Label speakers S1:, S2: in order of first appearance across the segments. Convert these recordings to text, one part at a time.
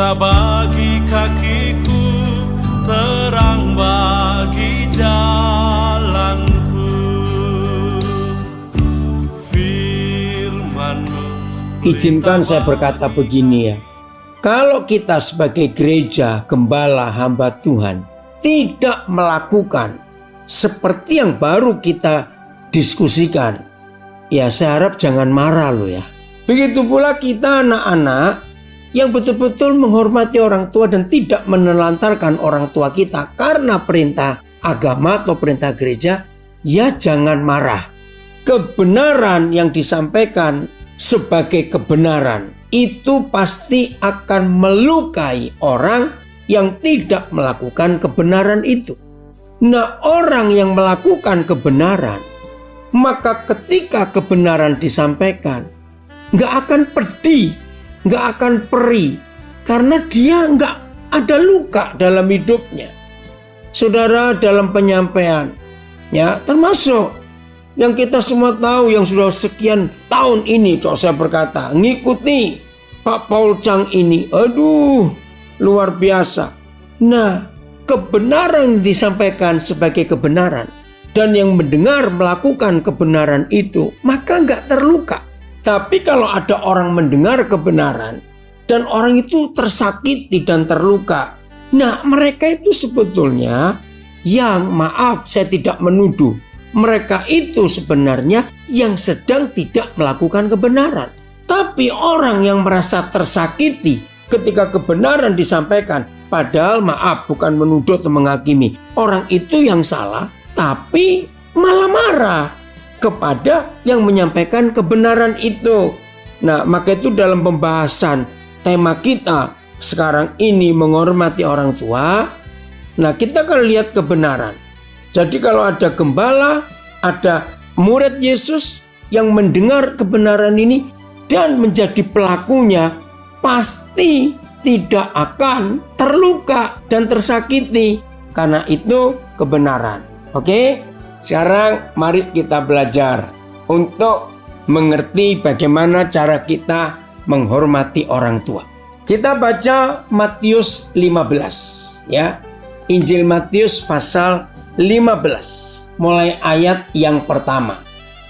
S1: Pelita bagi kakiku, terang bagi jalanku. Firman-Mu.
S2: Izinkan saya berkata begini ya. Kalau kita sebagai gereja, gembala, hamba Tuhan tidak melakukan seperti yang baru kita diskusikan, ya saya harap jangan marah loh ya. Begitu pula kita anak-anak yang betul-betul menghormati orang tua dan tidak menelantarkan orang tua kita karena perintah agama atau perintah gereja, ya jangan marah. Kebenaran yang disampaikan sebagai kebenaran itu pasti akan melukai orang yang tidak melakukan kebenaran itu. Nah, orang yang melakukan kebenaran, maka ketika kebenaran disampaikan, nggak akan pedih, nggak akan perih, karena dia nggak ada luka dalam hidupnya. Saudara, dalam penyampaian, ya termasuk yang kita semua tahu yang sudah sekian tahun ini, kalau saya berkata, ngikuti Pak Paul Chang ini, aduh luar biasa. Nah, kebenaran yang disampaikan sebagai kebenaran dan yang mendengar melakukan kebenaran itu, maka nggak terluka. Tapi kalau ada orang mendengar kebenaran dan orang itu tersakiti dan terluka, nah mereka itu sebetulnya yang, maaf saya tidak menuduh, mereka itu sebenarnya yang sedang tidak melakukan kebenaran. Tapi orang yang merasa tersakiti ketika kebenaran disampaikan, padahal maaf bukan menuduh atau menghakimi, orang itu yang salah, tapi malah marah kepada yang menyampaikan kebenaran itu. Nah, maka itu dalam pembahasan tema kita sekarang ini menghormati orang tua, nah kita akan lihat kebenaran. Jadi kalau ada gembala, ada murid Yesus yang mendengar kebenaran ini dan menjadi pelakunya, pasti tidak akan terluka dan tersakiti karena itu kebenaran. Oke? Sekarang mari kita belajar untuk mengerti bagaimana cara kita menghormati orang tua. Kita baca Matius 15 ya. Injil Matius pasal 15 mulai ayat yang pertama.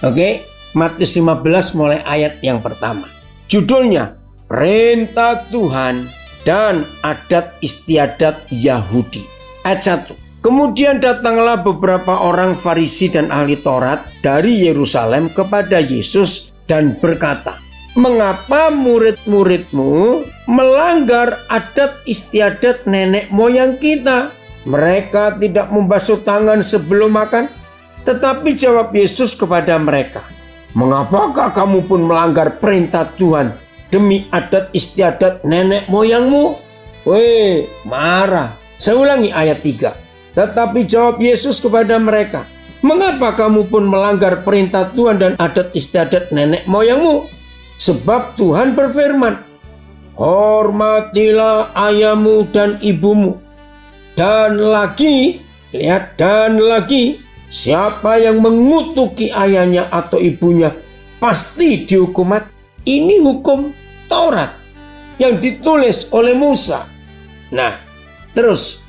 S2: Oke? Matius 15 mulai ayat yang pertama. Judulnya Perintah Tuhan dan Adat Istiadat Yahudi. Ayat 1. Kemudian datanglah beberapa orang Farisi dan ahli Taurat dari Yerusalem kepada Yesus dan berkata, "Mengapa murid-muridmu melanggar adat istiadat nenek moyang kita? Mereka tidak membasuh tangan sebelum makan." Tetapi jawab Yesus kepada mereka, "Mengapakah kamu pun melanggar perintah Tuhan demi adat istiadat nenek moyangmu?" Weh, marah. Saya ulangi ayat 3. Tetapi jawab Yesus kepada mereka, "Mengapa kamu pun melanggar perintah Tuhan dan adat istiadat nenek moyangmu? Sebab Tuhan berfirman, hormatilah ayahmu dan ibumu. Dan lagi, lihat, dan lagi, siapa yang mengutuki ayahnya atau ibunya pasti dihukum mati." Ini hukum Taurat yang ditulis oleh Musa. Nah, terus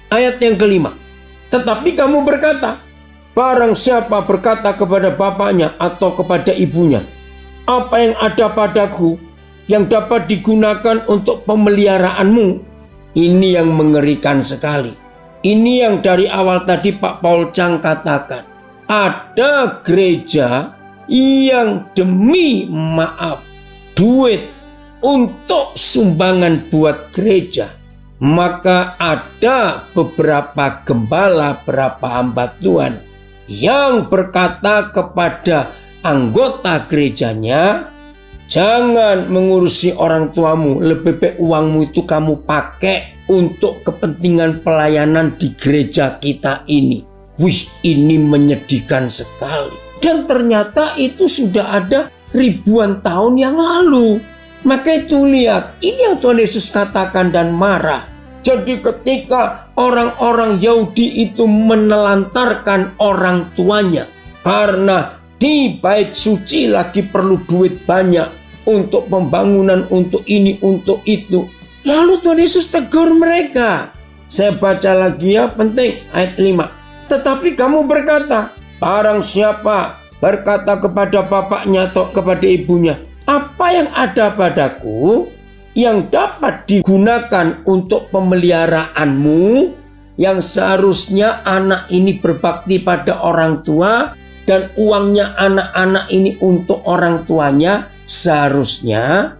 S2: ayat yang kelima. Tetapi kamu berkata, barang siapa berkata kepada bapaknya atau kepada ibunya, "Apa yang ada padaku yang dapat digunakan untuk pemeliharaanmu?" Ini yang mengerikan sekali. Ini yang dari awal tadi Pak Paul Chang katakan. Ada gereja yang demi maaf duit untuk sumbangan buat gereja. Maka ada beberapa gembala, beberapa hamba Tuhan yang berkata kepada anggota gerejanya, "Jangan mengurusi orang tuamu, lebih baik uangmu itu kamu pakai untuk kepentingan pelayanan di gereja kita ini." Wih, ini menyedihkan sekali. Dan ternyata itu sudah ada ribuan tahun yang lalu. Maka itu lihat, ini yang Tuhan Yesus katakan dan marah. Jadi ketika orang-orang Yahudi itu menelantarkan orang tuanya, karena di bait suci lagi perlu duit banyak untuk pembangunan, untuk ini, untuk itu. Lalu Tuhan Yesus tegur mereka. Saya baca lagi ya, penting, ayat 5. Tetapi kamu berkata, barang siapa berkata kepada bapaknya atau kepada ibunya, apa yang ada padaku yang dapat digunakan untuk pemeliharaanmu, yang seharusnya anak ini berbakti pada orang tua dan uangnya anak-anak ini untuk orang tuanya, seharusnya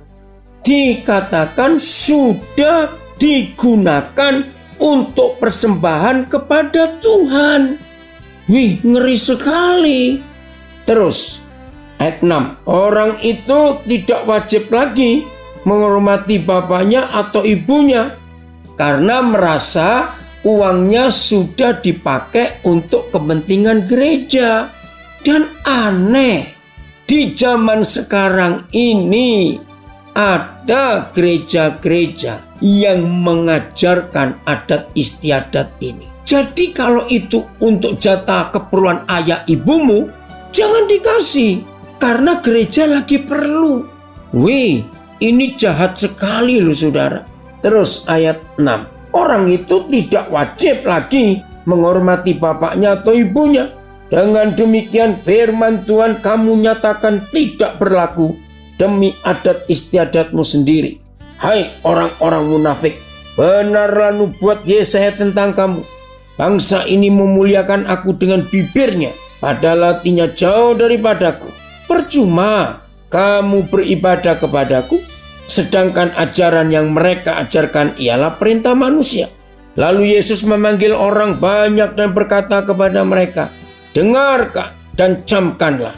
S2: dikatakan sudah digunakan untuk persembahan kepada Tuhan. Wih, ngeri sekali. Terus ayat 6, orang itu tidak wajib lagi menghormati bapaknya atau ibunya karena merasa uangnya sudah dipakai untuk kepentingan gereja. Dan aneh, di zaman sekarang ini ada gereja-gereja yang mengajarkan adat istiadat ini. Jadi kalau itu untuk jatah keperluan ayah ibumu, jangan dikasih, karena gereja lagi perlu. Wih, ini jahat sekali loh saudara. Terus ayat 6, orang itu tidak wajib lagi menghormati bapaknya atau ibunya. Dengan demikian firman Tuhan kamu nyatakan tidak berlaku demi adat istiadatmu sendiri. Hai orang-orang munafik, benarlah nubuat Yesaya tentang kamu. Bangsa ini memuliakan aku dengan bibirnya, padahal hatinya jauh daripadaku. Percuma kamu beribadah kepadaku, sedangkan ajaran yang mereka ajarkan ialah perintah manusia. Lalu Yesus memanggil orang banyak dan berkata kepada mereka, dengarkan dan camkanlah.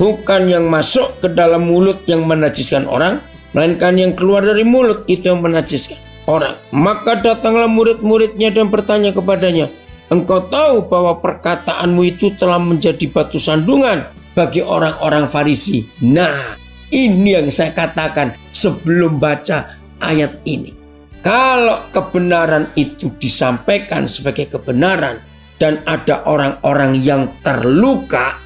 S2: Bukan yang masuk ke dalam mulut yang menajiskan orang, melainkan yang keluar dari mulut itu yang menajiskan orang. Maka datanglah murid-muridnya dan bertanya kepadanya, engkau tahu bahwa perkataanmu itu telah menjadi batu sandungan bagi orang-orang Farisi. Nah, ini yang saya katakan sebelum baca ayat ini. Kalau kebenaran itu disampaikan sebagai kebenaran dan ada orang-orang yang terluka,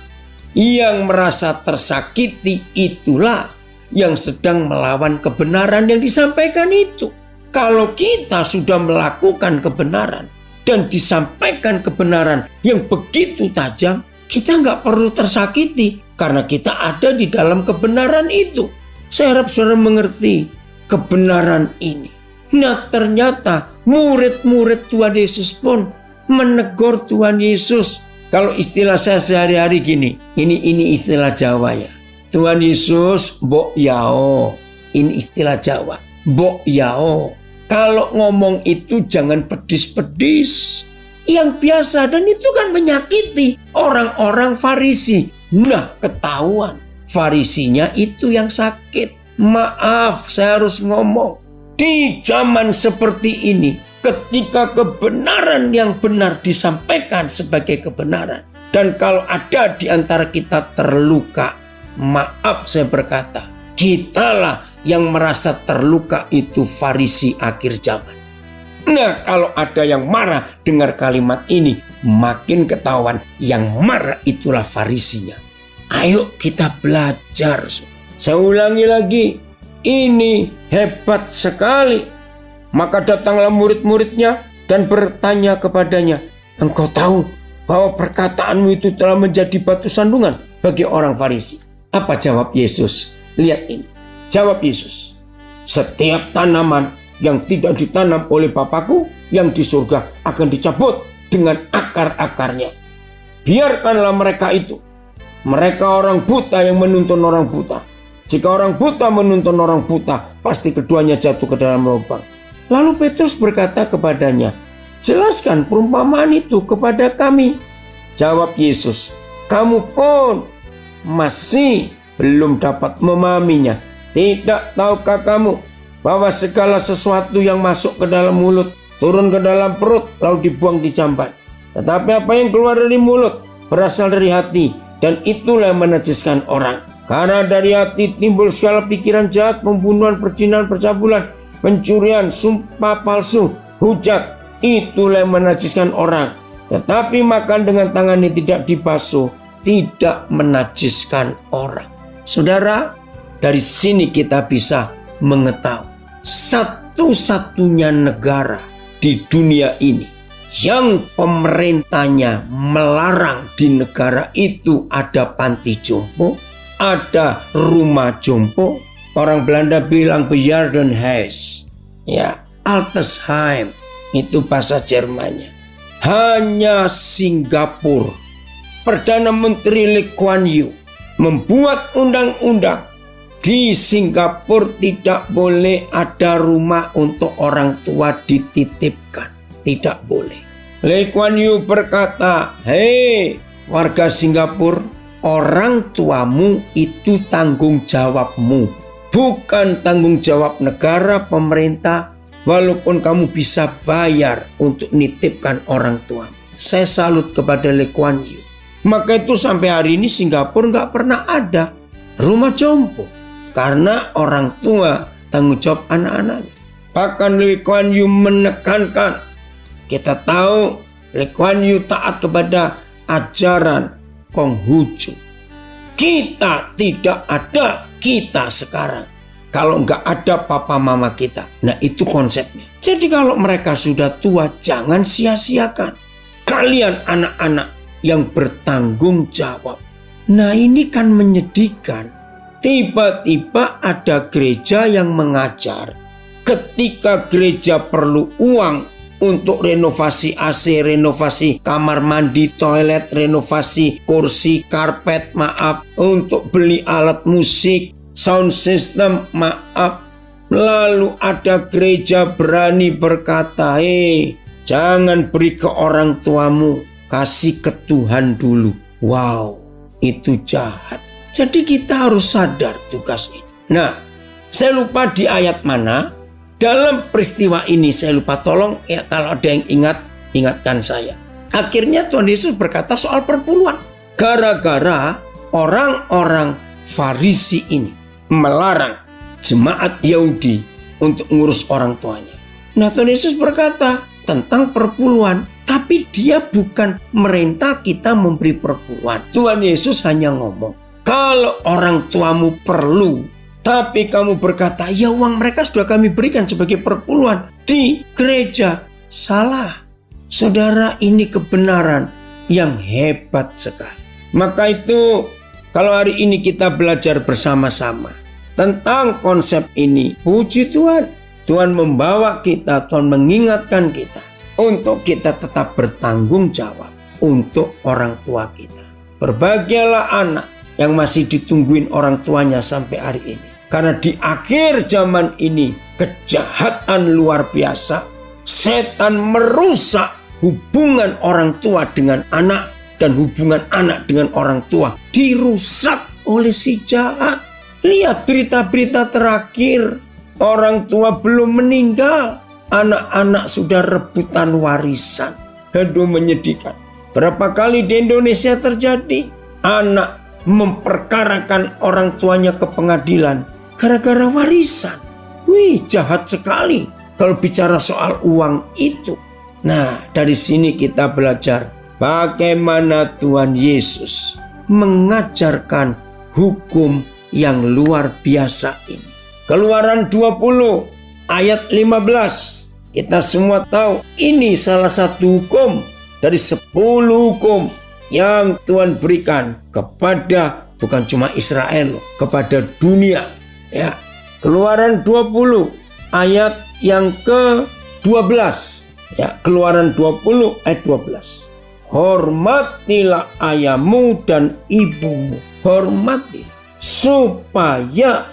S2: yang merasa tersakiti, itulah yang sedang melawan kebenaran yang disampaikan itu. Kalau kita sudah melakukan kebenaran dan disampaikan kebenaran yang begitu tajam, kita nggak perlu tersakiti karena kita ada di dalam kebenaran itu. Saya harap saudara mengerti kebenaran ini. Nah, ternyata murid-murid Tuhan Yesus pun menegur Tuhan Yesus. Kalau istilah saya sehari-hari gini, ini istilah Jawa ya. Tuhan Yesus mbok yao. Ini istilah Jawa, mbok yao. Kalau ngomong itu jangan pedis-pedis. Yang biasa, dan itu kan menyakiti orang-orang Farisi. Nah, ketahuan Farisinya itu yang sakit. Maaf, saya harus ngomong. Di zaman seperti ini, ketika kebenaran yang benar disampaikan sebagai kebenaran, dan kalau ada di antara kita terluka, maaf saya berkata, kitalah yang merasa terluka itu Farisi akhir zaman. Nah, kalau ada yang marah dengar kalimat ini, makin ketahuan yang marah itulah Farisinya. Ayo kita belajar. Saya ulangi lagi, ini hebat sekali. Maka datanglah murid-muridnya dan bertanya kepadanya, engkau tahu bahwa perkataanmu itu telah menjadi batu sandungan bagi orang Farisi. Apa jawab Yesus? Lihat ini. Jawab Yesus, setiap tanaman yang tidak ditanam oleh Bapakku yang di surga akan dicabut dengan akar-akarnya. Biarkanlah mereka itu. Mereka orang buta yang menuntun orang buta. Jika orang buta menuntun orang buta, pasti keduanya jatuh ke dalam lubang. Lalu Petrus berkata kepadanya, jelaskan perumpamaan itu kepada kami. Jawab Yesus, kamu pun masih belum dapat memahaminya. Tidak tahukah kamu bahwa segala sesuatu yang masuk ke dalam mulut turun ke dalam perut lalu dibuang di jamban. Tetapi apa yang keluar dari mulut berasal dari hati, dan itulah yang menajiskan orang. Karena dari hati timbul segala pikiran jahat, pembunuhan, perzinahan, percabulan, pencurian, sumpah palsu, hujat. Itulah yang menajiskan orang. Tetapi makan dengan tangan yang tidak dibasuh tidak menajiskan orang. Saudara, dari sini kita bisa mengetahui satu satu-satunya negara di dunia ini yang pemerintahnya melarang di negara itu ada panti jompo, ada rumah jompo. Orang Belanda bilang Bejaardenhuis, ya, Altersheim, itu bahasa Jermannya. Hanya Singapura, Perdana Menteri Lee Kuan Yew membuat undang-undang di Singapura tidak boleh ada rumah untuk orang tua dititipkan, tidak boleh. Lee Kuan Yew berkata, hei warga Singapura, orang tuamu itu tanggung jawabmu, bukan tanggung jawab negara, pemerintah, walaupun kamu bisa bayar untuk nitipkan orang tua. Saya salut kepada Lee Kuan Yew. Maka itu sampai hari ini Singapura nggak pernah ada rumah jompo. Karena orang tua tanggung jawab anak-anaknya. Bahkan Lee Kuan Yew menekankan, kita tahu Lee Kuan Yew taat kepada ajaran Konghucu. Kita tidak ada kita sekarang kalau nggak ada papa mama kita. Nah itu konsepnya. Jadi kalau mereka sudah tua, jangan sia-siakan. Kalian anak-anak yang bertanggung jawab. Nah ini kan menyedihkan. Tiba-tiba ada gereja yang mengajar. Ketika gereja perlu uang untuk renovasi AC, renovasi kamar mandi, toilet, renovasi kursi, karpet, maaf, untuk beli alat musik, sound system, maaf. Lalu ada gereja berani berkata, jangan beri ke orang tuamu, kasih ke Tuhan dulu. Wow, itu jahat. Jadi kita harus sadar tugas ini. Nah, saya lupa di ayat mana. Dalam peristiwa ini saya lupa, tolong ya kalau ada yang ingatkan saya. Akhirnya Tuhan Yesus berkata soal perpuluhan. Gara-gara orang-orang Farisi ini melarang jemaat Yahudi untuk ngurus orang tuanya. Nah Tuhan Yesus berkata tentang perpuluhan, tapi dia bukan merintah kita memberi perpuluhan. Tuhan Yesus hanya ngomong, kalau orang tuamu perlu, tapi kamu berkata, ya uang mereka sudah kami berikan sebagai perpuluhan di gereja. Salah. Saudara, ini kebenaran yang hebat sekali. Maka itu, kalau hari ini kita belajar bersama-sama tentang konsep ini, puji Tuhan. Tuhan membawa kita, Tuhan mengingatkan kita untuk kita tetap bertanggung jawab untuk orang tua kita. Berbahagialah anak yang masih ditungguin orang tuanya sampai hari ini. Karena di akhir zaman ini kejahatan luar biasa. Setan merusak hubungan orang tua dengan anak dan hubungan anak dengan orang tua dirusak oleh si jahat. Lihat berita-berita terakhir. Orang tua belum meninggal, anak-anak sudah rebutan warisan. Aduh, menyedihkan. Berapa kali di Indonesia terjadi anak memperkarakan orang tuanya ke pengadilan gara-gara warisan. Wih, jahat sekali kalau bicara soal uang itu. Nah, dari sini kita belajar bagaimana Tuhan Yesus mengajarkan hukum yang luar biasa ini. Keluaran 20 ayat 15. Kita semua tahu ini salah satu hukum dari 10 hukum yang Tuhan berikan kepada bukan cuma Israel, kepada dunia. Ya, Keluaran 20 ayat yang ke-12. Ya, Keluaran 20 ayat 12. Hormatilah ayahmu dan ibumu. Hormati supaya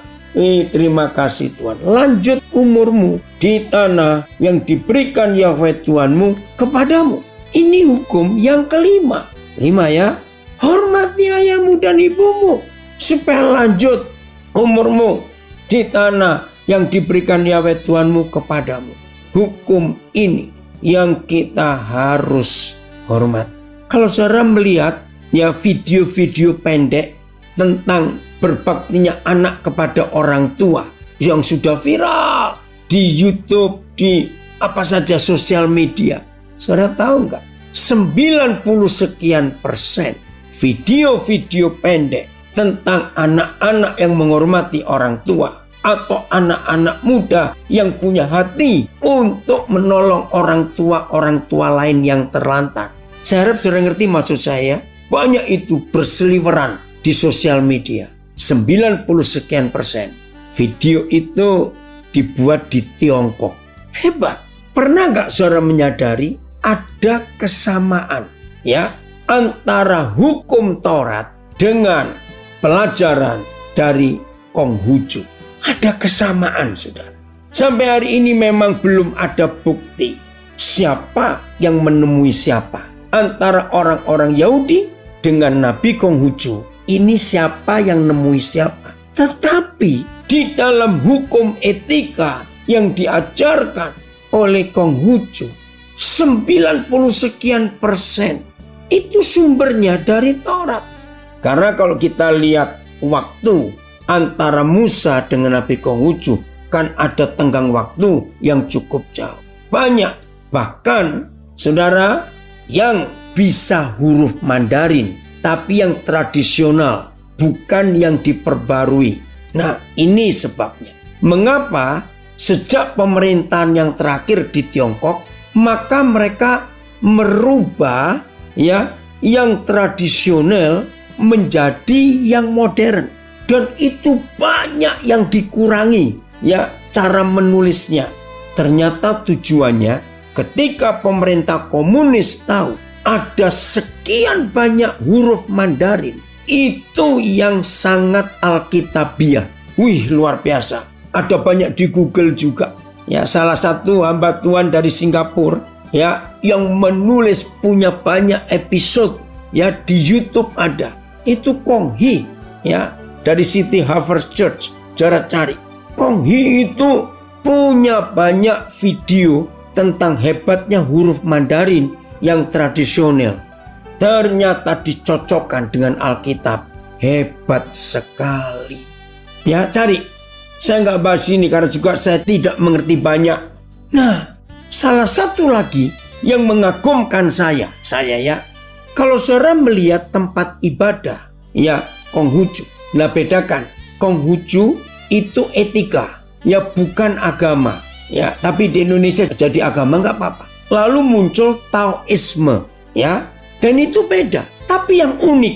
S2: terima kasih Tuhan, lanjut umurmu di tanah yang diberikan Yahweh Tuhanmu kepadamu. Ini hukum yang kelima. 5 ya. Hormati ayahmu dan ibumu supaya lanjut umurmu di tanah yang diberikan Yahweh Tuhanmu kepadamu. Hukum ini yang kita harus hormat. Kalau saudara melihat ya video-video pendek tentang berbaktinya anak kepada orang tua yang sudah viral di YouTube, di apa saja sosial media. Saudara tahu nggak? 90 sekian persen video-video pendek tentang anak-anak yang menghormati orang tua atau anak-anak muda yang punya hati untuk menolong orang tua lain yang terlantar. Saya harap saudara ngerti maksud saya. Banyak itu berseliweran di sosial media. 90 sekian persen video itu dibuat di Tiongkok. Hebat. Pernah nggak saudara menyadari ada kesamaan ya antara hukum Taurat dengan pelajaran dari Konghucu? Ada kesamaan, saudara. Sampai hari ini memang belum ada bukti siapa yang menemui siapa. Antara orang-orang Yahudi dengan Nabi Konghucu, ini siapa yang nemui siapa. Tetapi di dalam hukum etika yang diajarkan oleh Konghucu, 90 sekian persen itu sumbernya dari Taurat. Karena kalau kita lihat waktu antara Musa dengan Nabi Konghucu, kan ada tenggang waktu yang cukup jauh. Banyak, bahkan saudara yang bisa huruf Mandarin, tapi yang tradisional, bukan yang diperbarui. Nah, ini sebabnya. Mengapa sejak pemerintahan yang terakhir di Tiongkok, maka mereka merubah ya yang tradisional menjadi yang modern. Dan itu banyak yang dikurangi ya cara menulisnya. Ternyata tujuannya ketika pemerintah komunis tahu ada sekian banyak huruf Mandarin, itu yang sangat alkitabiah. Wih, luar biasa. Ada banyak di Google juga. Ya, salah satu hamba Tuhan dari Singapura ya yang menulis punya banyak episode ya di YouTube ada. Itu Kong Hee ya dari City Harvest Church. Cara cari. Kong Hee itu punya banyak video tentang hebatnya huruf Mandarin yang tradisional. Ternyata dicocokkan dengan Alkitab. Hebat sekali. Ya, cari. Saya nggak bahas ini karena juga saya tidak mengerti banyak. Nah, salah satu lagi yang mengagumkan saya ya, kalau saudara melihat tempat ibadah, ya Konghucu. Nah, bedakan. Konghucu itu etika, ya bukan agama. Ya, tapi di Indonesia jadi agama nggak apa-apa. Lalu muncul Taoisme, ya, dan itu beda. Tapi yang unik,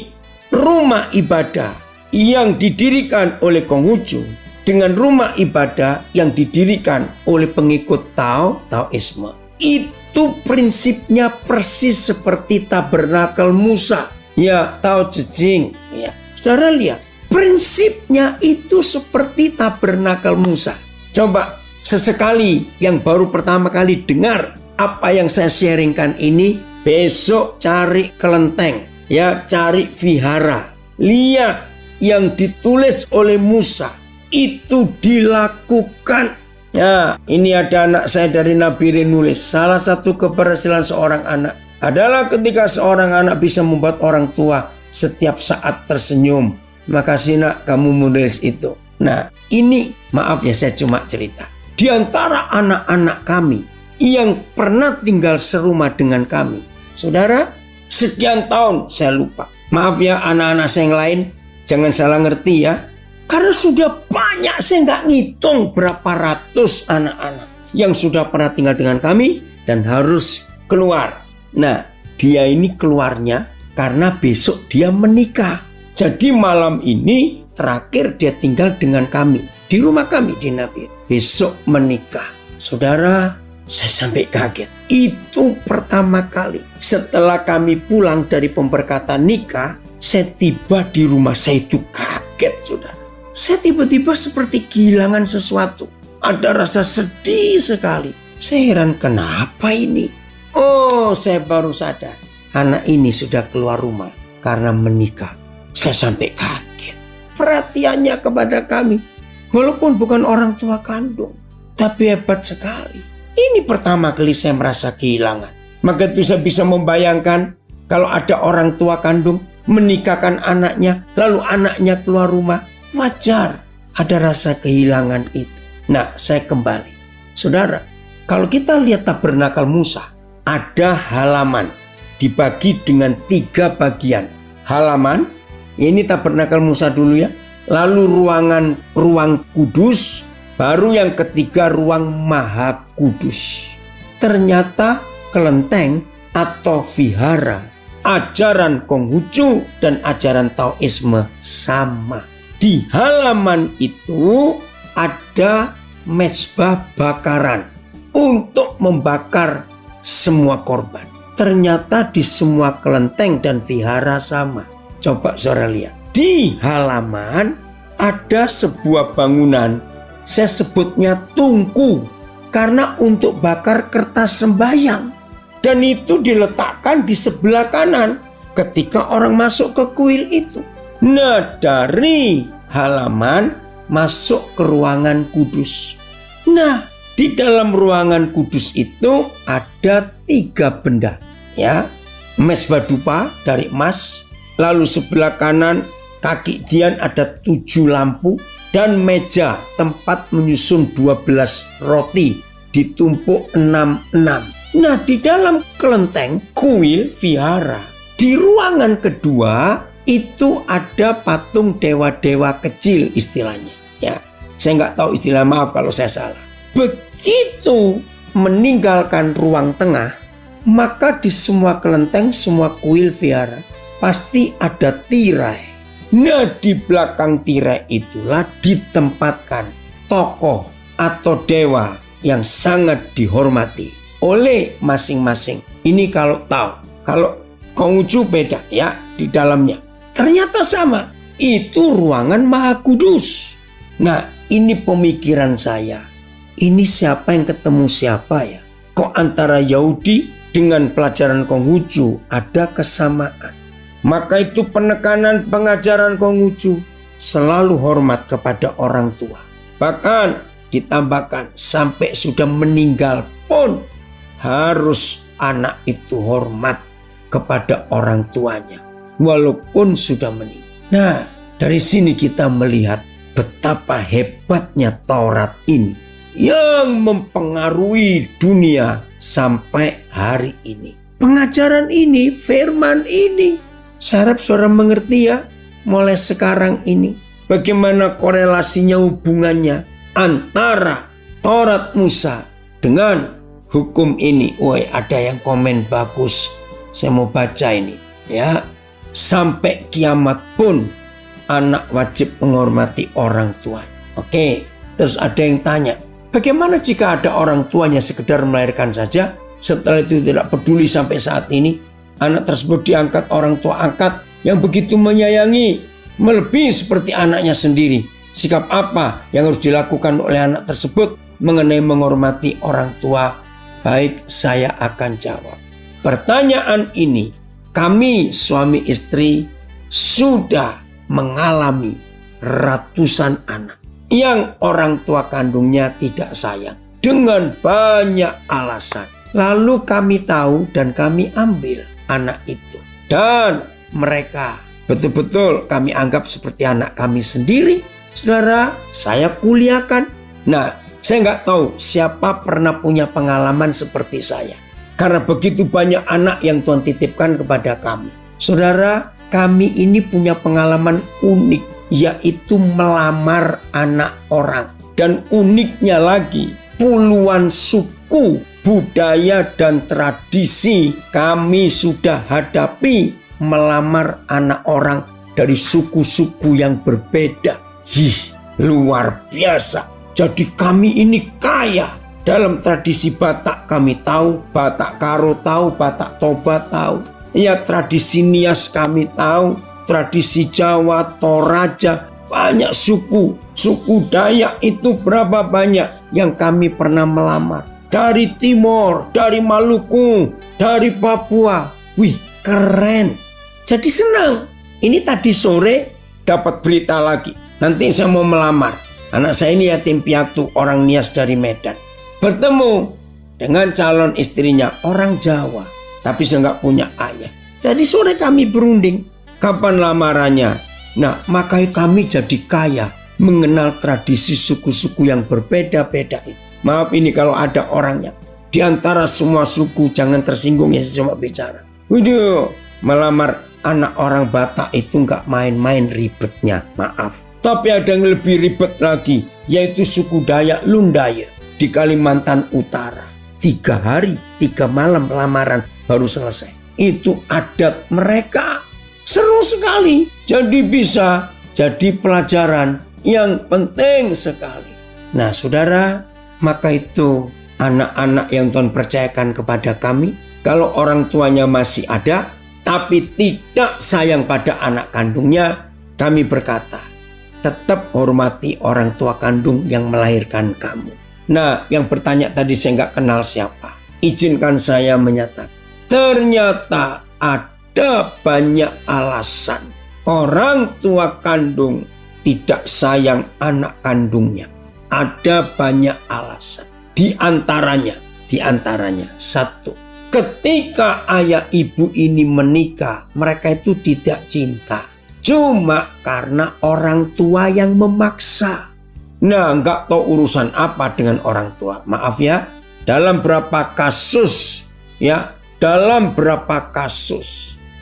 S2: rumah ibadah yang didirikan oleh Konghucu dengan rumah ibadah yang didirikan oleh pengikut Taoisme, itu prinsipnya persis seperti tabernakel Musa. Ya, Tao Te Ching. Ya, saudara lihat, prinsipnya itu seperti tabernakel Musa. Coba sesekali yang baru pertama kali dengar apa yang saya sharingkan ini, besok cari kelenteng, ya cari vihara. Lihat yang ditulis oleh Musa itu dilakukan. Ya, ini ada anak saya dari Nabire nulis, salah satu keberhasilan seorang anak adalah ketika seorang anak bisa membuat orang tua setiap saat tersenyum. Makasih nak, kamu menulis itu. Nah, ini maaf ya saya cuma cerita. Di antara anak-anak kami yang pernah tinggal serumah dengan kami, saudara, sekian tahun saya lupa. Maaf ya anak-anak saya yang lain, jangan salah ngerti ya. Karena sudah banyak, saya nggak ngitung berapa ratus anak-anak yang sudah pernah tinggal dengan kami dan harus keluar. Nah, dia ini keluarnya karena besok dia menikah. Jadi malam ini terakhir dia tinggal dengan kami di rumah kami di Nabire. Besok menikah. Saudara, saya sampai kaget. Itu pertama kali setelah kami pulang dari pemberkatan nikah, saya tiba di rumah, saya itu kaget, saudara. Saya tiba-tiba seperti kehilangan sesuatu. Ada rasa sedih sekali. Saya heran, kenapa ini? Oh, saya baru sadar. Anak ini sudah keluar rumah karena menikah. Saya sampai kaget. Perhatiannya kepada kami. Walaupun bukan orang tua kandung. Tapi hebat sekali. Ini pertama kali saya merasa kehilangan. Maka itu saya bisa membayangkan kalau ada orang tua kandung menikahkan anaknya, lalu anaknya keluar rumah. Wajar ada rasa kehilangan itu. Nah, saya kembali. Saudara, kalau kita lihat tabernakel Musa, ada halaman dibagi dengan 3 bagian. Halaman, ini tabernakel Musa dulu ya. lalu ruang kudus, baru yang ketiga ruang maha kudus. Ternyata kelenteng atau vihara, ajaran Konghucu dan ajaran Taoisme sama. Di halaman itu ada mezbah bakaran untuk membakar semua korban. Ternyata di semua kelenteng dan vihara sama. Coba saudara lihat. Di halaman ada sebuah bangunan, saya sebutnya tungku, karena untuk bakar kertas sembahyang. Dan itu diletakkan di sebelah kanan ketika orang masuk ke kuil itu. Nah, dari halaman masuk ke ruangan kudus. Nah, di dalam ruangan kudus itu ada 3 benda. Ya, mezbah dupa dari emas, lalu sebelah kanan kaki Dian ada 7 lampu, dan meja tempat menyusun 12 roti ditumpuk 6-6. Nah, di dalam kelenteng kuil vihara, di ruangan kedua itu ada patung dewa-dewa kecil istilahnya. Ya, saya nggak tahu istilah, maaf kalau saya salah. Begitu meninggalkan ruang tengah, maka di semua kelenteng, semua kuil vihara pasti ada tirai. Nah, di belakang tirai itulah ditempatkan tokoh atau dewa yang sangat dihormati oleh masing-masing. Ini kalau tahu, kalau Konghucu beda ya di dalamnya. Ternyata sama, itu ruangan maha kudus. Nah, ini pemikiran saya. Ini siapa yang ketemu siapa ya? Kok antara Yahudi dengan pelajaran Konghucu ada kesamaan? Maka itu penekanan pengajaran Konghucu, selalu hormat kepada orang tua. Bahkan ditambahkan sampai sudah meninggal pun harus anak itu hormat kepada orang tuanya walaupun sudah meninggal. Nah, dari sini kita melihat betapa hebatnya Taurat ini yang mempengaruhi dunia sampai hari ini. Pengajaran ini, firman ini, saya harap saudara mengerti ya, mulai sekarang ini. Bagaimana korelasinya, hubungannya antara Taurat Musa dengan hukum ini. Woi, ada yang komen bagus. Saya mau baca ini ya. Sampai kiamat pun anak wajib menghormati orang tua. Oke, terus ada yang tanya, bagaimana jika ada orang tuanya sekedar melahirkan saja, setelah itu tidak peduli sampai saat ini? Anak tersebut diangkat orang tua angkat yang begitu menyayangi, melebihi seperti anaknya sendiri. Sikap apa yang harus dilakukan oleh anak tersebut mengenai menghormati orang tua? Baik, saya akan jawab. Pertanyaan ini kami suami istri sudah mengalami ratusan anak yang orang tua kandungnya tidak sayang dengan banyak alasan. Lalu kami tahu dan kami ambil anak itu. Dan mereka betul-betul kami anggap seperti anak kami sendiri. Saudara, saya kuliahkan. Nah, saya nggak tahu siapa pernah punya pengalaman seperti saya. Karena begitu banyak anak yang Tuhan titipkan kepada kami. Saudara, kami ini punya pengalaman unik, yaitu melamar anak orang. Dan uniknya lagi, puluhan suku, budaya, dan tradisi kami sudah hadapi melamar anak orang dari suku-suku yang berbeda. Luar biasa. Jadi kami ini kaya. Dalam tradisi Batak kami tahu, Batak Karo tahu, Batak Toba tahu. Ya, tradisi Nias kami tahu, tradisi Jawa, Toraja, banyak suku. Suku Dayak itu berapa banyak yang kami pernah melamar. Dari Timor, dari Maluku, dari Papua. Wih, keren. Jadi senang. Ini tadi sore dapat berita lagi. Nanti saya mau melamar. Anak saya ini yatim piatu, orang Nias dari Medan. Bertemu dengan calon istrinya orang Jawa, tapi saya nggak punya ayah. Jadi sore kami berunding, kapan lamarannya? Nah, maka kami jadi kaya mengenal tradisi suku-suku yang berbeda-beda itu. Maaf ini kalau ada orangnya. Di antara semua suku, jangan tersinggung ya, saya cuma bicara. Waduh, melamar anak orang Batak itu nggak main-main ribetnya, maaf. Tapi ada yang lebih ribet lagi, yaitu suku Dayak Lundaya di Kalimantan Utara. 3 hari, 3 malam lamaran baru selesai. Itu adat mereka. Seru sekali. Jadi bisa jadi pelajaran yang penting sekali. Nah saudara, maka itu anak-anak yang Tuhan percayakan kepada kami. Kalau orang tuanya masih ada, tapi tidak sayang pada anak kandungnya, kami berkata, tetap hormati orang tua kandung yang melahirkan kamu. Nah, yang bertanya tadi saya nggak kenal siapa. Izinkan saya menyatakan, ternyata ada banyak alasan orang tua kandung tidak sayang anak kandungnya. Ada banyak alasan. Di antaranya, satu, ketika ayah ibu ini menikah, mereka itu tidak cinta. Cuma karena orang tua yang memaksa. Nah, nggak tahu urusan apa dengan orang tua. Maaf ya, dalam berapa kasus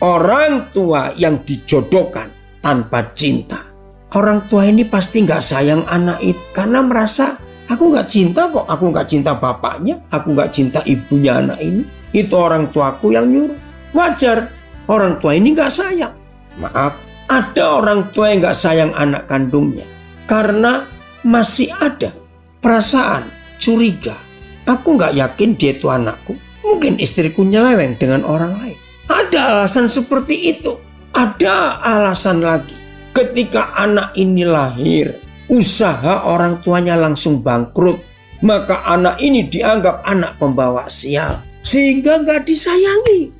S2: orang tua yang dijodohkan tanpa cinta. Orang tua ini pasti nggak sayang anak itu karena merasa aku nggak cinta kok, aku nggak cinta bapaknya, aku nggak cinta ibunya anak ini. Itu orang tuaku yang nyuruh. Wajar, orang tua ini nggak sayang. Maaf, ada orang tua yang nggak sayang anak kandungnya karena masih ada perasaan curiga. Aku nggak yakin dia itu anakku. Mungkin istriku nyeleweng dengan orang lain. Ada alasan seperti itu. Ada alasan lagi. Ketika anak ini lahir, usaha orang tuanya langsung bangkrut. Maka anak ini dianggap anak pembawa sial. Sehingga nggak disayangi.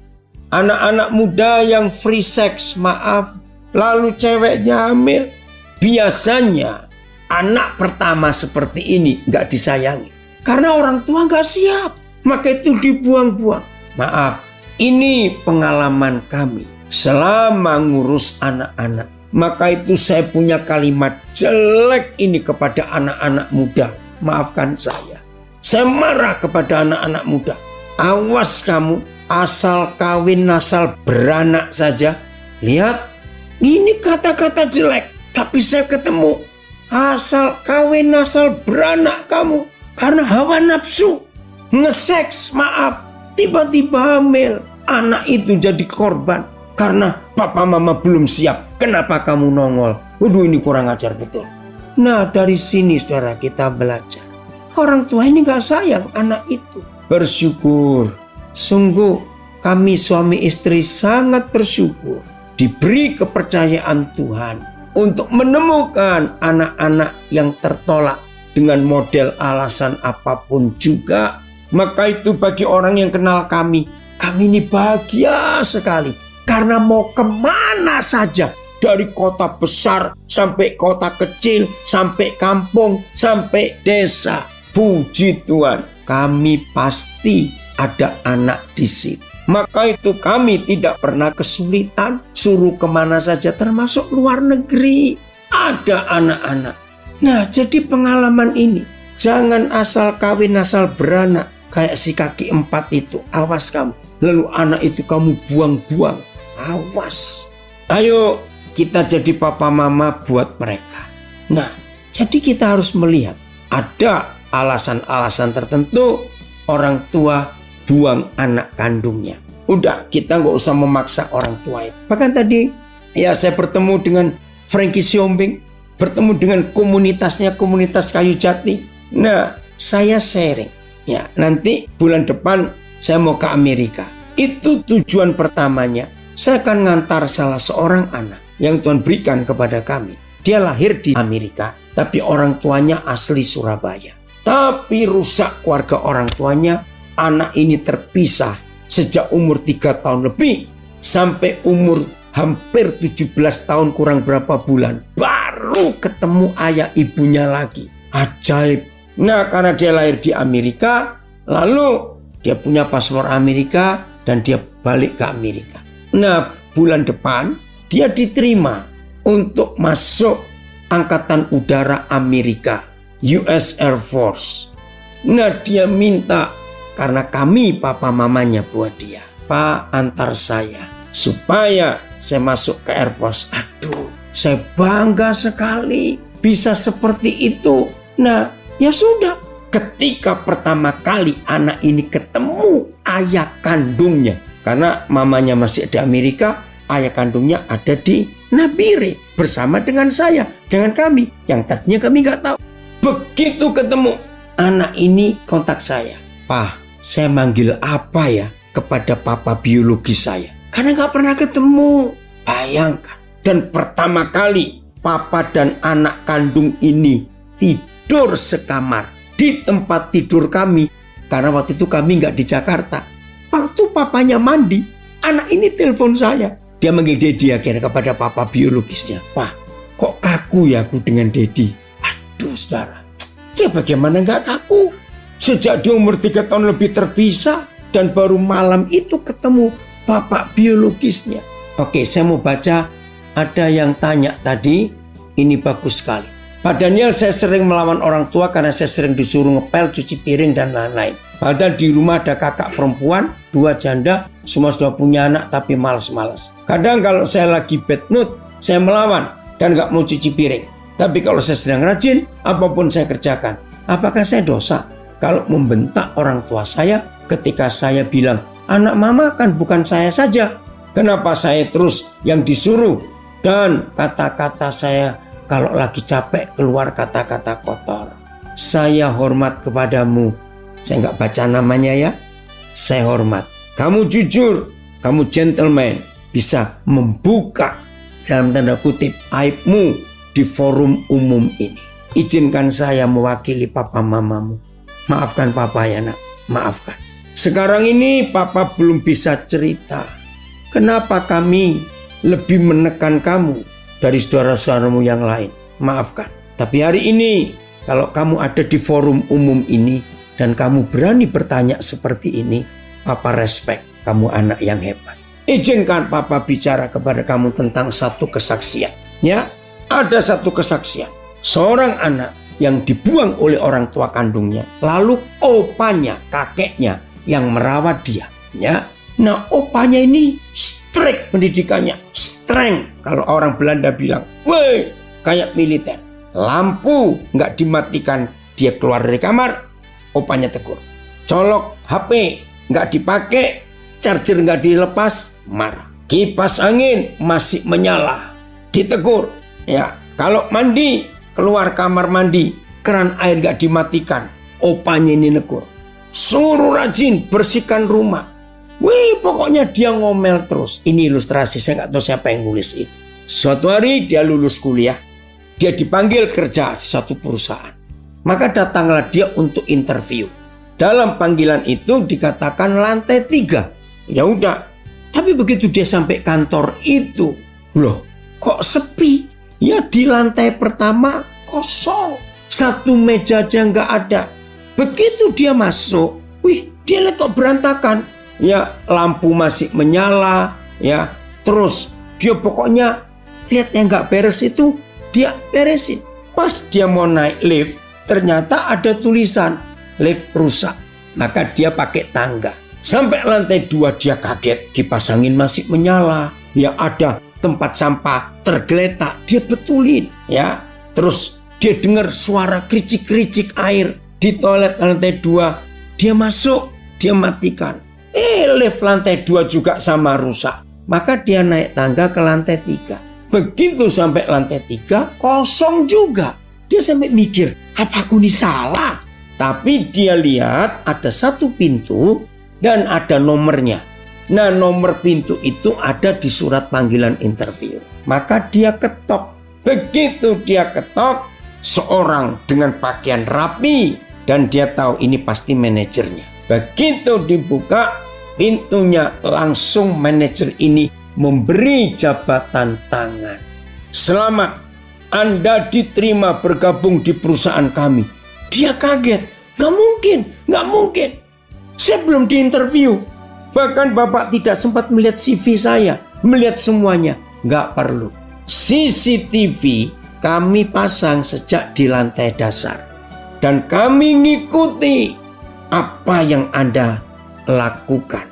S2: Anak-anak muda yang free sex, maaf, lalu ceweknya hamil. Biasanya anak pertama seperti ini nggak disayangi. Karena orang tua nggak siap. Maka itu dibuang-buang. Maaf, ini pengalaman kami selama ngurus anak-anak. Maka itu saya punya kalimat jelek ini kepada anak-anak muda. Maafkan saya. Saya marah kepada anak-anak muda. Awas kamu, asal kawin asal beranak saja. Lihat, ini kata-kata jelek. Tapi saya ketemu. Asal kawin asal beranak kamu. Karena hawa nafsu. Ngeseks, maaf. Tiba-tiba hamil. Anak itu jadi korban. Karena papa mama belum siap. Kenapa kamu nongol? Waduh, ini kurang ajar betul. Nah, dari sini saudara kita belajar. Orang tua ini gak sayang anak itu. Bersyukur. Sungguh kami suami istri sangat bersyukur. Diberi kepercayaan Tuhan. Untuk menemukan anak-anak yang tertolak. Dengan model alasan apapun juga. Maka itu bagi orang yang kenal kami ini bahagia sekali. Karena mau kemana saja. Dari kota besar sampai kota kecil. Sampai kampung, sampai desa. Puji Tuhan, kami pasti ada anak di situ. Maka itu kami tidak pernah kesulitan. Suruh kemana saja termasuk luar negeri. Ada anak-anak. Nah, jadi pengalaman ini. Jangan asal kawin asal beranak. Kayak si kaki 4 itu. Awas kamu. Lalu anak itu kamu buang-buang. Awas. Ayo kita jadi papa mama buat mereka. Nah, jadi kita harus melihat. Ada alasan-alasan tertentu. Orang tua buang anak kandungnya. Udah, kita nggak usah memaksa orang tua itu. Bahkan tadi ya saya bertemu dengan Frankie Siombing. Bertemu dengan komunitasnya, komunitas Kayu Jati. Nah, saya sharing. Ya, nanti bulan depan saya mau ke Amerika. Itu tujuan pertamanya. Saya akan ngantar salah seorang anak yang Tuhan berikan kepada kami. Dia lahir di Amerika, tapi orang tuanya asli Surabaya. Tapi rusak keluarga orang tuanya. Anak ini terpisah sejak umur 3 tahun lebih. Sampai umur hampir 17 tahun kurang berapa bulan. Baru ketemu ayah ibunya lagi. Ajaib. Nah, karena dia lahir di Amerika, lalu dia punya paspor Amerika dan dia balik ke Amerika. Nah, bulan depan dia diterima untuk masuk Angkatan Udara Amerika, US Air Force. Nah, dia minta, karena kami papa mamanya buat dia, Pak, antar saya supaya saya masuk ke Air Force. Aduh, Saya bangga sekali bisa seperti itu. Nah, ya sudah. Ketika pertama kali anak ini ketemu ayah kandungnya, karena mamanya masih di Amerika, ayah kandungnya ada di Nabire bersama dengan saya, dengan kami yang tadinya kami nggak tahu. Begitu ketemu, anak ini kontak saya, "Pak, saya manggil apa ya kepada papa biologis saya?" Karena nggak pernah ketemu. Bayangkan. Dan pertama kali papa dan anak kandung ini tidur sekamar di tempat tidur kami. Karena waktu itu kami nggak di Jakarta. Waktu papanya mandi, anak ini telepon saya. Dia manggil Dedi akhirnya kepada papa biologisnya. "Wah, kok kaku ya aku dengan Dedi?" Aduh saudara, ya bagaimana nggak kaku? Sejak di umur 3 tahun lebih terpisah. Dan baru malam itu ketemu bapak biologisnya. Oke, saya mau baca. Ada yang tanya tadi, ini bagus sekali. Pak Daniel, saya sering melawan orang tua karena saya sering disuruh ngepel, cuci piring, dan lain-lain. Padahal di rumah ada kakak perempuan, 2 janda, semua sudah punya anak tapi malas-malas. Kadang kalau saya lagi bad mood, saya melawan dan gak mau cuci piring. Tapi kalau saya sedang rajin, apapun saya kerjakan. Apakah saya dosa kalau membentak orang tua saya ketika saya bilang, "Anak mama kan bukan saya saja. Kenapa saya terus yang disuruh?" Dan kata-kata saya kalau lagi capek keluar kata-kata kotor. "Saya hormat kepadamu." Saya nggak baca namanya ya. "Saya hormat. Kamu jujur, kamu gentleman, bisa membuka dalam tanda kutip aibmu di forum umum ini. Izinkan saya mewakili papa mamamu. Maafkan papa ya nak, maafkan. Sekarang ini papa belum bisa cerita. Kenapa kami lebih menekan kamu dari saudara-saudaramu yang lain? Maafkan. Tapi hari ini kalau kamu ada di forum umum ini dan kamu berani bertanya seperti ini, papa respect, kamu anak yang hebat. Izinkan papa bicara kepada kamu tentang satu kesaksian. Ya, ada satu kesaksian. Seorang anak yang dibuang oleh orang tua kandungnya, lalu opanya, kakeknya yang merawat dia. Ya, nah opanya ini strict pendidikannya, strength. Kalau orang Belanda bilang, "Woi, kayak militer." Lampu nggak dimatikan, dia keluar dari kamar, opanya tegur. Colok HP nggak dipakai, charger nggak dilepas, marah. Kipas angin masih menyala, ditegur. Ya, kalau mandi, keluar kamar mandi, keran air nggak dimatikan, opanya ini negur. Suruh rajin bersihkan rumah. Wih, pokoknya dia ngomel terus. Ini ilustrasi, saya nggak tahu siapa yang nulis itu. Suatu hari dia lulus kuliah, dia dipanggil kerja di suatu perusahaan. Maka datanglah dia untuk interview. Dalam panggilan itu dikatakan lantai 3. Ya udah, tapi begitu dia sampai kantor itu, loh, kok sepi? Ya di lantai pertama kosong, satu meja aja nggak ada. Begitu dia masuk, wih, dia lihat kok berantakan. Ya, lampu masih menyala, ya. Terus dia pokoknya lihat yang nggak beres itu dia beresin. Pas dia mau naik lift, ternyata ada tulisan lift rusak. Maka dia pakai tangga. Sampai lantai 2 dia kaget, kipas angin masih menyala. Ya, ada tempat sampah tergeletak, dia betulin. Ya, terus dia dengar suara kericik-kericik air di toilet lantai 2. Dia masuk, dia matikan. Lift lantai 2 juga sama rusak. Maka dia naik tangga ke lantai 3. Begitu sampai lantai 3, kosong juga. Dia sampai mikir, apa aku ini salah? Tapi dia lihat ada satu pintu dan ada nomornya. Nah, nomor pintu itu ada di surat panggilan interview. Maka dia ketok. Begitu dia ketok, seorang dengan pakaian rapi dan dia tahu ini pasti manajernya. Begitu dibuka pintunya, langsung manajer ini memberi jabatan tangan. "Selamat, Anda diterima bergabung di perusahaan kami." Dia kaget. Nggak mungkin. Saya belum diinterview. Bahkan Bapak tidak sempat melihat CV saya, melihat semuanya. Nggak perlu. CCTV kami pasang sejak di lantai dasar. Dan kami ngikuti apa yang Anda lakukan.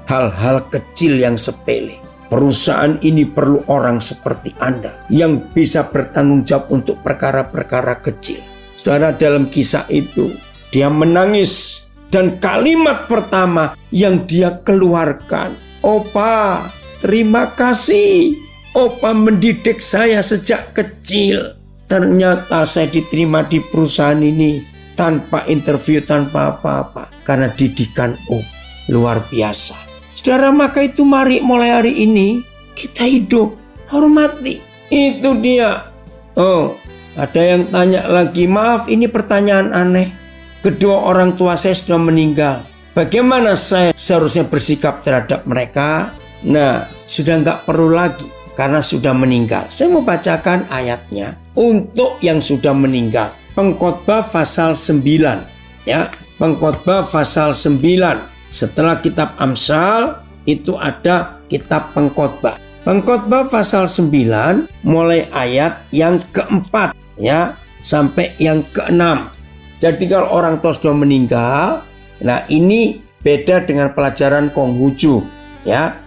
S2: Hal-hal kecil yang sepele. Perusahaan ini perlu orang seperti Anda yang bisa bertanggung jawab untuk perkara-perkara kecil. Saudara, dalam kisah itu dia menangis dan kalimat pertama yang dia keluarkan, "Opa, terima kasih. Opa mendidik saya sejak kecil. Ternyata saya diterima di perusahaan ini tanpa interview, tanpa apa-apa. Karena didikan Opa." Luar biasa. Saudara, maka itu mari mulai hari ini kita hidup hormati. Itu dia. Oh, ada yang tanya lagi, maaf ini pertanyaan aneh. Kedua orang tua saya sudah meninggal. Bagaimana saya seharusnya bersikap terhadap mereka? Nah, sudah nggak perlu lagi karena sudah meninggal. Saya mau bacakan ayatnya untuk yang sudah meninggal. Pengkhotbah pasal 9. Ya, Pengkhotbah pasal 9. Setelah kitab Amsal itu ada kitab Pengkhotbah. Pengkhotbah pasal 9 mulai ayat yang keempat ya sampai yang keenam. Jadi kalau orang tua sudah meninggal, nah ini beda dengan pelajaran Konghucu ya.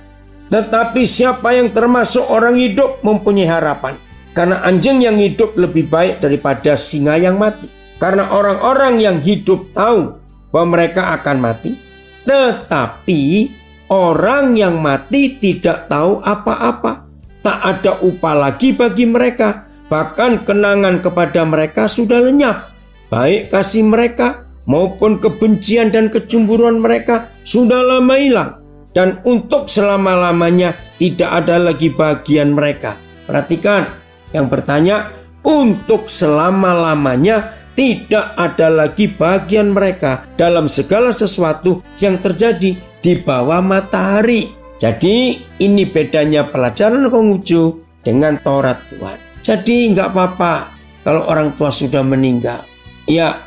S2: Tetapi siapa yang termasuk orang hidup mempunyai harapan. Karena anjing yang hidup lebih baik daripada singa yang mati. Karena orang-orang yang hidup tahu bahwa mereka akan mati. Tetapi orang yang mati tidak tahu apa-apa. Tak ada upah lagi bagi mereka. Bahkan kenangan kepada mereka sudah lenyap. Baik kasih mereka maupun kebencian dan kecemburuan mereka sudah lama hilang. Dan untuk selama-lamanya tidak ada lagi bagian mereka. Perhatikan yang bertanya, untuk selama-lamanya tidak ada lagi bagian mereka dalam segala sesuatu yang terjadi di bawah matahari. Jadi ini bedanya pelajaran Konghucu dengan Taurat Tuhan. Jadi nggak apa-apa kalau orang tua sudah meninggal. Ya,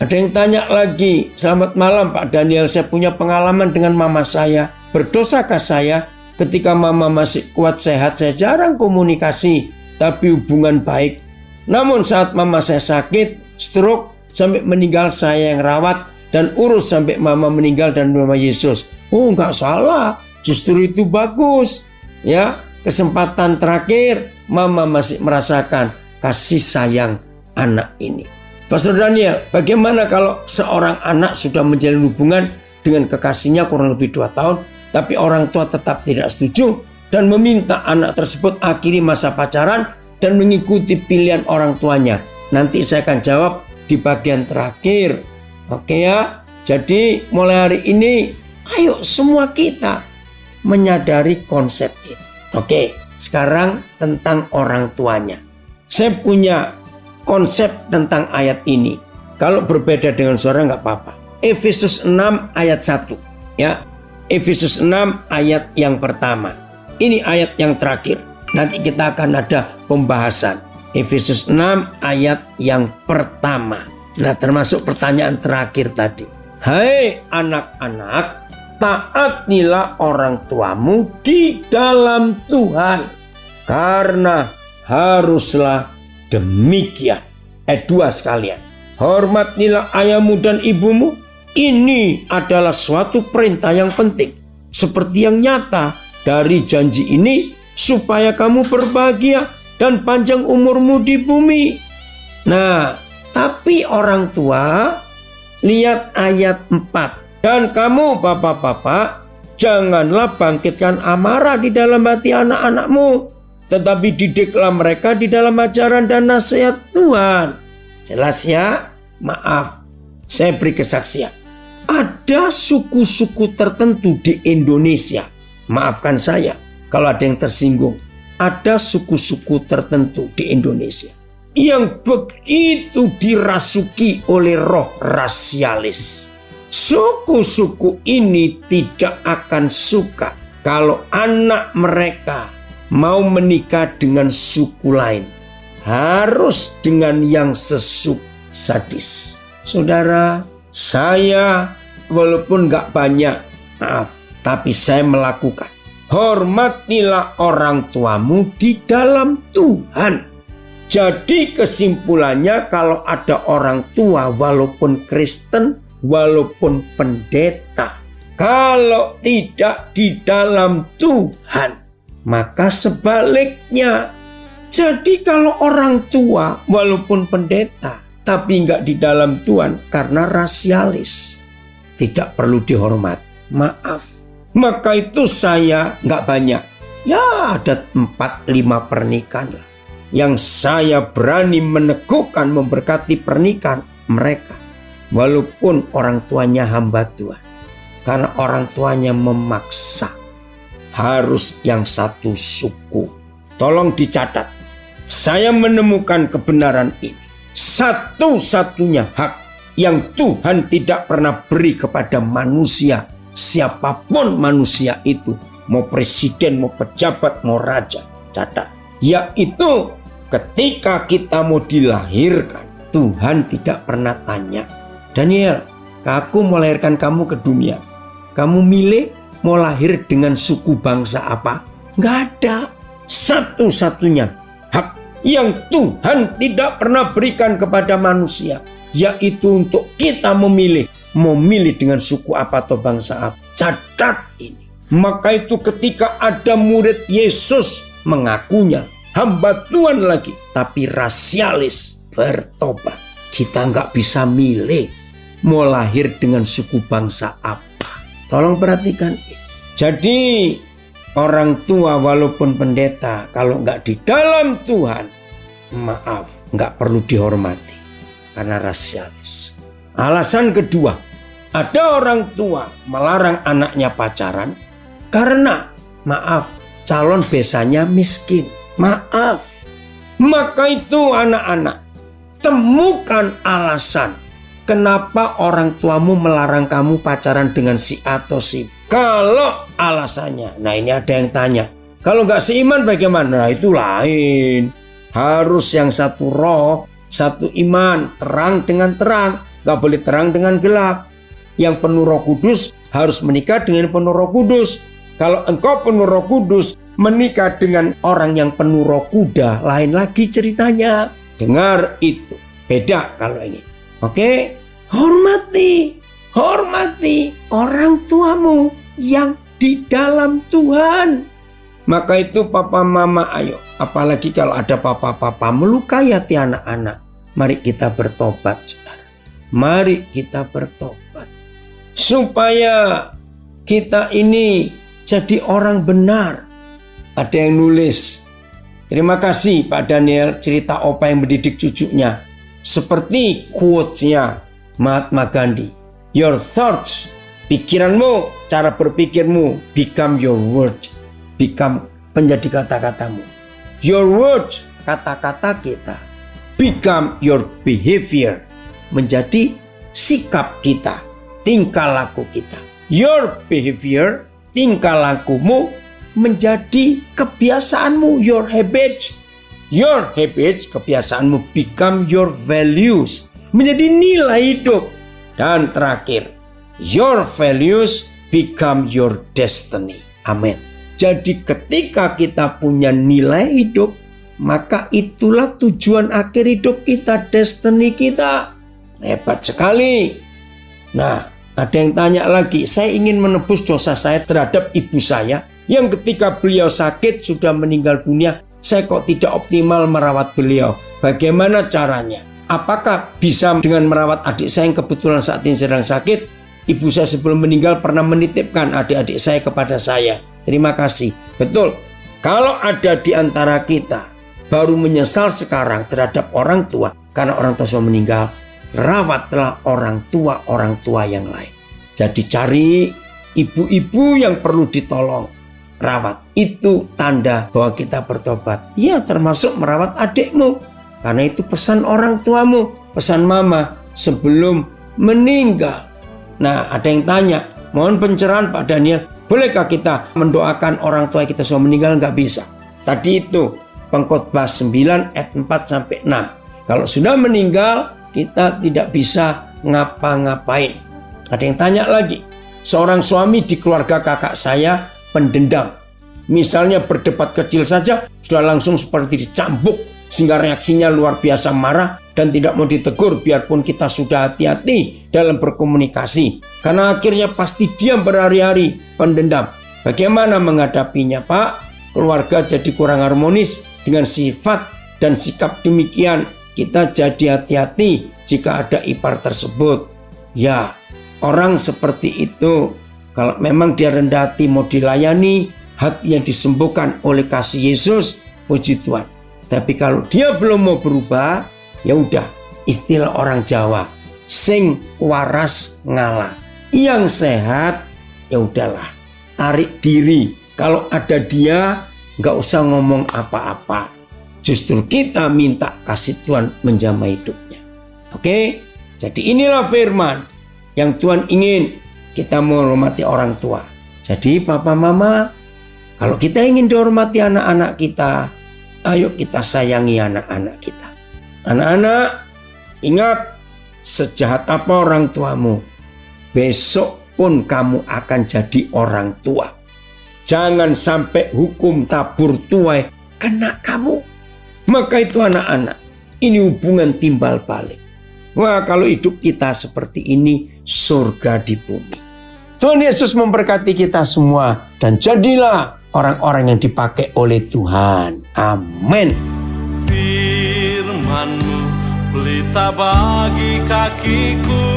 S2: ada yang tanya lagi, selamat malam Pak Daniel, saya punya pengalaman dengan mama saya. Berdosakah saya? Ketika mama masih kuat sehat, saya jarang komunikasi, tapi hubungan baik. Namun saat mama saya sakit, stroke, sampai meninggal saya yang rawat dan urus sampai mama meninggal dan nama Yesus. Oh, nggak salah, justru itu bagus. Ya, kesempatan terakhir mama masih merasakan kasih sayang anak ini. Pastor Daniel, bagaimana kalau seorang anak sudah menjalin hubungan dengan kekasihnya kurang lebih 2 tahun, tapi orang tua tetap tidak setuju dan meminta anak tersebut akhiri masa pacaran dan mengikuti pilihan orang tuanya? Nanti saya akan jawab di bagian terakhir. Oke ya. Jadi mulai hari ini ayo semua kita menyadari konsep ini. Oke, sekarang tentang orang tuanya. Saya punya konsep tentang ayat ini. Kalau berbeda dengan saudara nggak apa-apa. Efesus 6 ayat 1 ya. Efesus 6 ayat yang pertama. Ini ayat yang terakhir. Nanti kita akan ada pembahasan. Efesus 6 ayat yang pertama. Nah, termasuk pertanyaan terakhir tadi. Hai anak-anak, taatilah orang tuamu di dalam Tuhan, karena haruslah demikian. 2 sekalian. Hormatilah ayahmu dan ibumu. Ini adalah suatu perintah yang penting, seperti yang nyata dari janji ini, supaya kamu berbahagia dan panjang umurmu di bumi. Nah, tapi orang tua, lihat ayat 4. Dan kamu bapak-bapak, janganlah bangkitkan amarah di dalam hati anak-anakmu, tetapi didiklah mereka di dalam ajaran dan nasihat Tuhan. Jelas ya? Maaf, saya beri kesaksian. Ada suku-suku tertentu di Indonesia, maafkan saya kalau ada yang tersinggung. Ada suku-suku tertentu di Indonesia yang begitu dirasuki oleh roh rasialis. Suku-suku ini tidak akan suka kalau anak mereka mau menikah dengan suku lain. Harus dengan yang sesuku, sadis. Saudara, saya walaupun gak banyak, maaf, tapi saya melakukan. Hormatilah orang tuamu di dalam Tuhan. Jadi kesimpulannya, kalau ada orang tua walaupun Kristen, walaupun pendeta, kalau tidak di dalam Tuhan, Maka sebaliknya, jadi kalau orang tua walaupun pendeta tapi nggak di dalam Tuhan karena rasialis, tidak perlu dihormat. Maaf. Maka itu saya nggak banyak. Ya ada 4-5 pernikahan lah. Yang saya berani meneguhkan memberkati pernikahan mereka. Walaupun orang tuanya hamba Tuhan. Karena orang tuanya memaksa. Harus yang satu suku. Tolong dicatat. Saya menemukan kebenaran ini. Satu-satunya hak yang Tuhan tidak pernah beri kepada manusia. Siapapun manusia itu. Mau presiden, mau pejabat, mau raja. Catat. Yaitu ketika kita mau dilahirkan. Tuhan tidak pernah tanya. Daniel, aku mau lahirkan kamu ke dunia. Kamu milih mau lahir dengan suku bangsa apa? Nggak ada. Satu-satunya hak yang Tuhan tidak pernah berikan kepada manusia. Yaitu untuk kita memilih. Mau milih dengan suku apa atau bangsa apa. Catat ini. Maka itu ketika ada murid Yesus mengakunya hamba Tuhan lagi. Tapi rasialis bertobat. Kita nggak bisa milih. Mau lahir dengan suku bangsa apa. Tolong perhatikan. Jadi orang tua walaupun pendeta. Kalau nggak di dalam Tuhan. Maaf. Nggak perlu dihormati. Karena rasialis. Alasan kedua. Ada orang tua melarang anaknya pacaran. Karena maaf. Calon besanya miskin. Maaf. Maka itu anak-anak. Temukan alasan. Kenapa orang tuamu melarang kamu pacaran dengan si A atau si B? Kalau alasannya, nah ini ada yang tanya. Kalau nggak seiman bagaimana? Nah itu lain. Harus yang satu roh, satu iman, terang dengan terang. Nggak boleh terang dengan gelap. Yang penuh Roh Kudus harus menikah dengan penuh Roh Kudus. Kalau engkau penuh Roh Kudus, menikah dengan orang yang penuh roh kuda, lain lagi ceritanya. Dengar itu. Beda kalau ini. Oke? Hormati orang tuamu yang di dalam Tuhan. Maka itu papa mama ayo. Apalagi kalau ada papa-papa melukai hati anak-anak. Mari kita bertobat, saudara. Mari kita bertobat. Supaya kita ini jadi orang benar. Ada yang nulis, terima kasih Pak Daniel cerita opa yang mendidik cucunya. Seperti quotes-nya Mahatma Gandhi. Your thoughts, pikiranmu, cara berpikirmu become your word. Become menjadi kata-katamu. Your word, kata-kata kita. Become your behavior. Menjadi sikap kita, tingkah laku kita. Your behavior, tingkah lakumu menjadi kebiasaanmu, your habits. Your habits, kebiasaanmu become your values. Menjadi nilai hidup. Dan terakhir, your values become your destiny. Amin. Jadi ketika kita punya nilai hidup, maka itulah tujuan akhir hidup kita, destiny kita. Hebat sekali. Nah, ada yang tanya lagi, saya ingin menebus dosa saya terhadap ibu saya yang ketika beliau sakit sudah meninggal dunia, saya kok tidak optimal merawat beliau. Bagaimana caranya? Apakah bisa dengan merawat adik saya yang kebetulan saat ini sedang sakit? Ibu saya sebelum meninggal pernah menitipkan adik-adik saya kepada saya. Terima kasih. Betul. Kalau ada di antara kita baru menyesal sekarang terhadap orang tua karena orang tua sudah meninggal, rawatlah orang tua yang lain. Jadi cari ibu-ibu yang perlu ditolong. Rawat. Itu tanda bahwa kita bertobat. Ya, termasuk merawat adikmu. Karena itu pesan orang tuamu, pesan mama sebelum meninggal. Nah, ada yang tanya, mohon pencerahan Pak Daniel, bolehkah kita mendoakan orang tua kita sudah meninggal? Nggak bisa. Tadi itu Pengkhotbah 9 ayat 4-6. Kalau sudah meninggal, kita tidak bisa ngapa-ngapain. Ada yang tanya lagi, seorang suami di keluarga kakak saya pendendam. Misalnya berdebat kecil saja, sudah langsung seperti dicambuk. Sehingga reaksinya luar biasa marah dan tidak mau ditegur biarpun kita sudah hati-hati dalam berkomunikasi. Karena akhirnya pasti diam berhari-hari, pendendam. Bagaimana menghadapinya Pak? keluarga jadi kurang harmonis dengan sifat dan sikap demikian, kita jadi hati-hati jika ada ipar tersebut. Ya, orang seperti itu, kalau memang dia rendah hati mau dilayani, hati yang disembuhkan oleh kasih Yesus, puji Tuhan. Tapi kalau dia belum mau berubah, ya udah, istilah orang Jawa, sing waras ngalah. Yang sehat, ya udahlah, tarik diri. Kalau ada dia, nggak usah ngomong apa-apa. Justru kita minta kasih Tuhan menjamah hidupnya. Oke? Jadi inilah firman yang Tuhan ingin kita menghormati orang tua. Jadi papa mama, kalau kita ingin dihormati anak-anak kita, ayo kita sayangi anak-anak kita. Anak-anak, ingat, sejahat apa orang tuamu, besok pun kamu akan jadi orang tua. Jangan sampai hukum tabur tuai kena kamu. Maka itu anak-anak, ini hubungan timbal balik. Wah, kalau hidup kita seperti ini, surga di bumi. Tuhan Yesus memberkati kita semua dan jadilah orang-orang yang dipakai oleh Tuhan. Amin.
S1: Firman-Mu pelita bagi kakiku,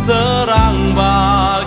S1: terang bagi